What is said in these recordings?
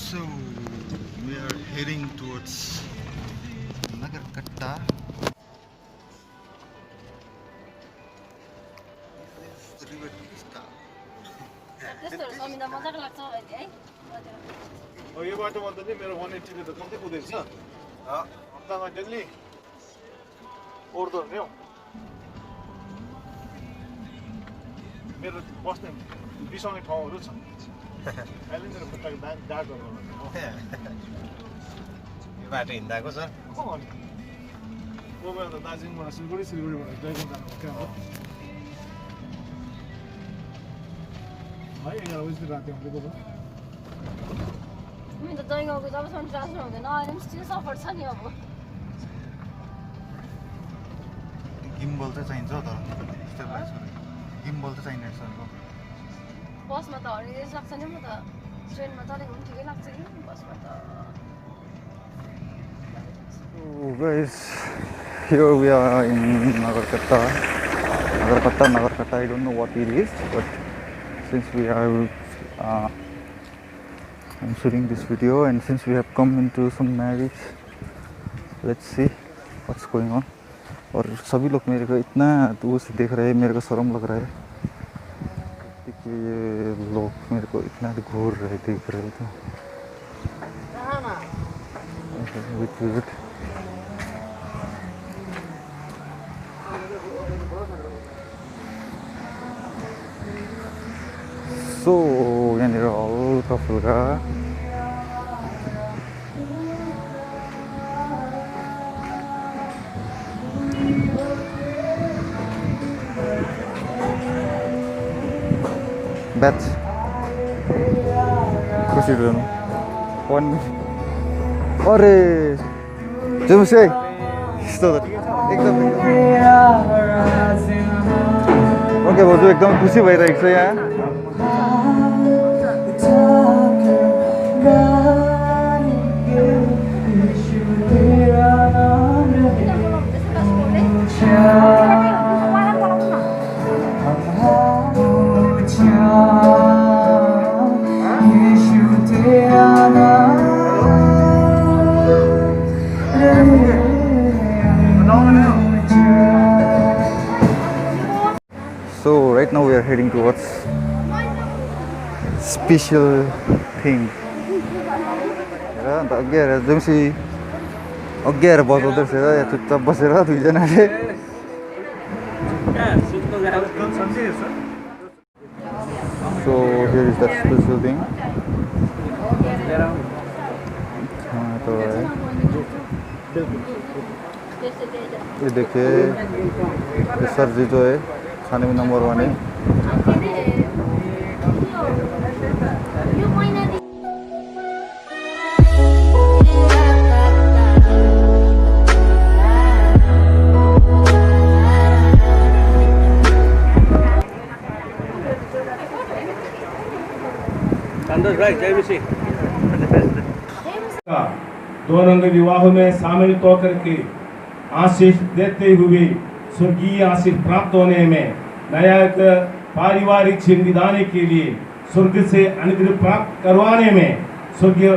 So we are heading towards Nagarkatta. This is river Krishna. त्यस्तोहरू सम्झिँदा मजाको लाग्छ अहिले है यो बाटोमा त नि मेरो 180 ले त कम्ती पुग्दैछ हप्तामा डेली ओर्दो नि हौ मेरो बस्ने बिसाउने ठाउँहरू छ अहिले मेरो खुट्टाको दागहरू यो बाटो हिँड्दाको छ कोही बेला त दार्जिलिङबाट सिलगढीबाट ड्राइभिङ जानु क्या हो है 11 बजीतिर राति आउँदै गयो मेरो त जयगाउँको जबसम्म ट्रान्सफर हुँदैन अहिले पनि स्टिल सफर छ नि अब गिम्बल चाहिँ चाहिन्छ तर स्टेबलाइजर गिम्बल चाहिँ चाहिने रहेछ बसमा त हरिँदै सक्छ नि म त ट्रेनमा चलेको पनि ठिकै लाग्छ कि बसमा त So guys, here we are in Nagarkatta. I don't know what it is, but since we are I'm shooting this video and since we have come into some marriage, let's see what's going on. और सभी लोग मेरे को इतना दूर से देख रहे हैं, मेरे को शर्म लग रहा है कि ये लोग मेरे को इतना घूर रहे देख रहे तो So यहाँनिर हल्का फुल्का That's खुसी रहनु one अरे जुम्से यस्तो एकदम ओके भाउजू एकदम खुसी भइरहेको छ यहाँ So right now we are heading towards special thing. अन्त अघि आएर जुम्सी अघि आएर बजाउँदै रहेछ या चुपचाप बसेर दुईजनाले So here is that special thing. तो ये देखिए ये सब्जी जो है खाने में नंबर 1 है दो रंग विवाह में शामिल होकर के आशीष देते हुए स्वर्गीय आशीष प्राप्त होने में नया एक पारिवारिक संविधान के लिए स्वर्ग से अनुग्रह प्राप्त करवाने में स्वर्गीय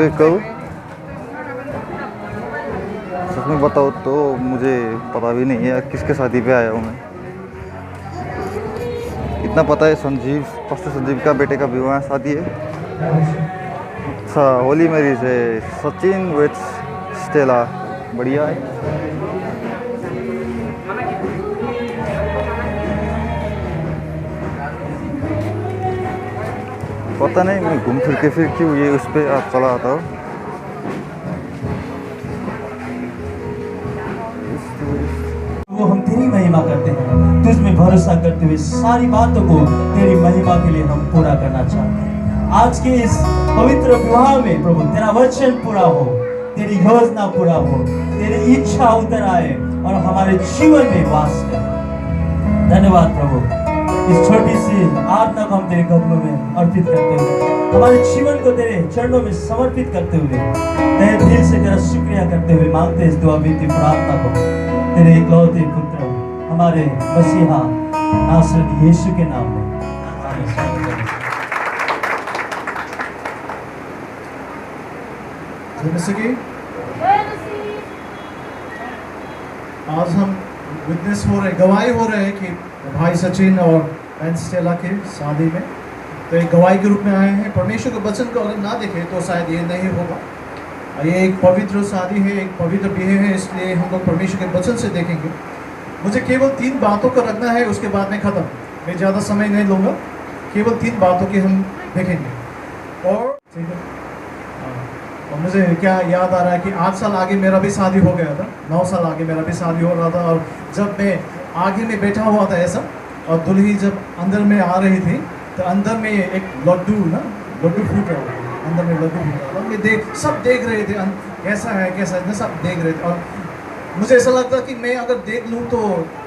vehicle. सच में बताओ तो मुझे पता भी नहीं है किसके शादी पे आया हूँ मैं इतना पता है संजीव का बेटे का विवाह शादी है अच्छा होली मैरिज है सचिन विथ स्टेला बढ़िया है पता नहीं मैं घूम फिर के फिर क्यों ये उस पर आप चला आता हूँ वो हम तेरी महिमा करते हैं तुझ में भरोसा करते हुए सारी बातों को तेरी महिमा के लिए हम पूरा करना चाहते हैं आज के इस पवित्र विवाह में प्रभु तेरा वचन पूरा हो, तेरी योजना पूरा हो, तेरी इच्छा उतर आए और हमारे जीवन में वास करे। धन्यवाद प्रभु, इस छोटी सी आत्मा को हम तेरे कदमों में अर्पित करते हुए, हमारे जीवन को तेरे चरणों में समर्पित करते हुए, तहे दिल से तेरा शुक्रिया करते हुए मांगते इस दुआ विनती प्रार्थना को तेरे इकलौते पुत्र हमारे मसीहा नासरत यीशु के नाम में। जैसे कि आज हम विटनेस हो रहे, गवाही हो रहे हैं कि भाई सचिन और बहन स्टेला के शादी में, तो एक गवाही के रूप में आए हैं। परमेश्वर के वचन को अगर ना देखें तो शायद ये नहीं होगा। ये एक पवित्र शादी है, एक पवित्र ब्याह है, इसलिए हम लोग परमेश्वर के वचन से देखेंगे। मुझे केवल 3 बातों को रखना है, उसके बाद में ख़त्म। मैं ज़्यादा समय नहीं लूँगा, केवल 3 बातों की हम देखेंगे। और ठीक है, और मुझे क्या याद आ रहा है कि 8 साल आगे मेरा भी शादी हो गया था, 9 साल आगे मेरा भी शादी हो रहा था। और जब मैं आगे में बैठा हुआ था ऐसा, और दुल्ही जब अंदर में आ रही थी तो अंदर में एक लड्डू फूट रहा था, अंदर में लड्डू फूट रहा था। मैं सब देख रहे थे कैसा है सब देख रहे थे। और मुझे ऐसा लगता कि मैं अगर देख लूँ तो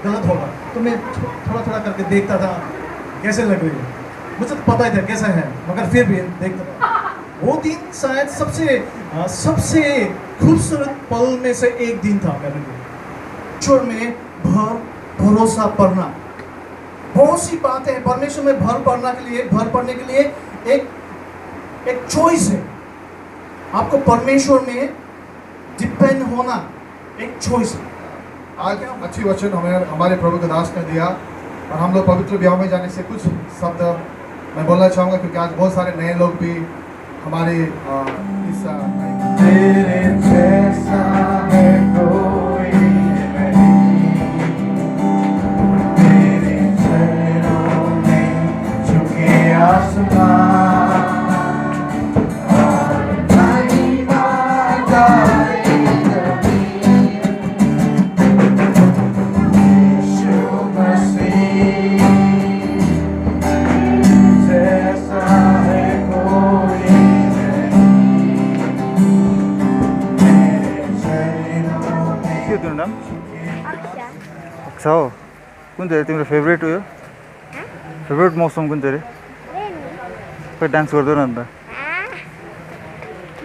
गलत होगा, तो मैं थोड़ा करके देखता था कैसे लग रही है। मुझे तो पता ही था कैसा है, मगर फिर भी देखता था। वो दिन शायद सबसे खूबसूरत पल में से एक दिन था मेरे लिए। ईश्वर में भरोसा पड़ना, बहुत सी बातें परमेश्वर में भर पड़ने के लिए एक चॉइस है। आपको परमेश्वर में डिपेंड होना एक चॉइस है। आज अच्छी वचन हमें हमारे प्रभु के दास ने दिया, और हम लोग पवित्र ब्याह में जाने से कुछ शब्द मैं बोलना चाहूँगा, क्योंकि आज बहुत सारे नए लोग भी हमारे इस तेरे जैसा है कोई नहीं, तेरे चरणों में झुके आसमान, और महिमा गाए ज़मीन, यीशु मसीह जैसा है कोई के तिम्रो नाम? अक्षा हो। कुन चाहिँ तिम्रो फेभरेट उयो फेभरेट मौसम कुन चाहिँ रे? खै डान्स गर्दैन नि त?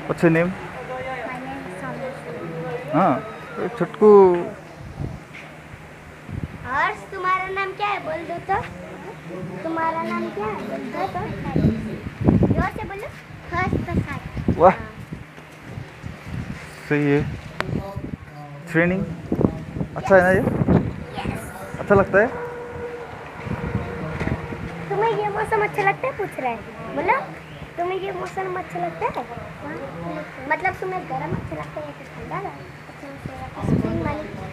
What's your name? हाँ, छुटकू। और तुम्हारा नाम क्या है? बोल दो तो। तुम्हारा नाम क्या है? बोल दो तो। जोर से बोलो। हर्ष। वाह, सही है। ट्रेनिंग अच्छा है ना ये? अच्छा लगता है? तुम्हें ये मौसम अच्छा लगता है? पूछ रहा है। बोलो, तुम्हें ये मौसम अच्छा लगता है? मतलब तुम्हें गर्म अच्छा लगता है या ठंडा?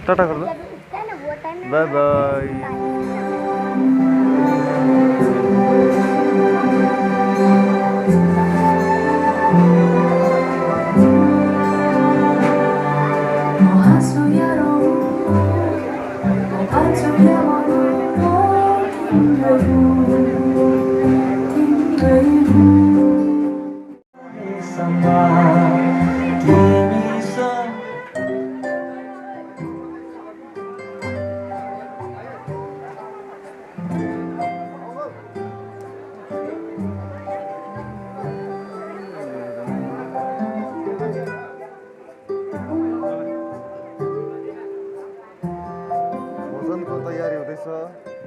टाटा कर दो। Bye bye. भोजनको तयारी हुँदैछ र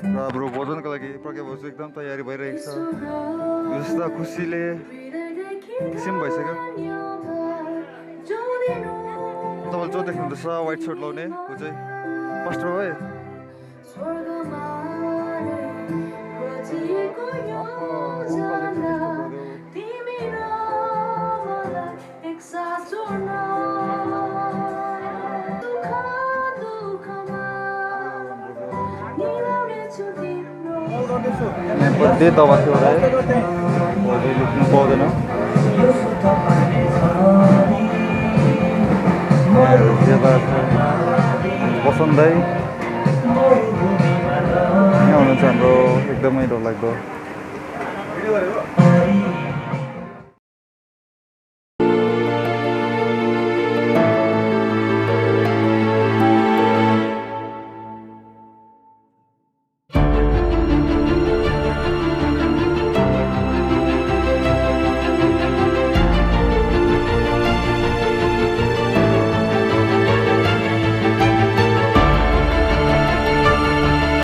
हाम्रो भोजनको लागि प्रज्ञा भाउजू एकदम तयारी भइरहेको छ। व्यवस्था खुसीले किसिम भइसक्यो। तपाईँले जो देख्नुहुँदैछ व्हाइट सर्ट लाउने ऊ चाहिँ पास्टर भाइ। बर्थडे दवा थियो होला है, बर्थडे लुक्नु पाउँदैन। बसन्त दाइ यहाँ हुनुहुन्छ हाम्रो एकदमै डरलाग्दो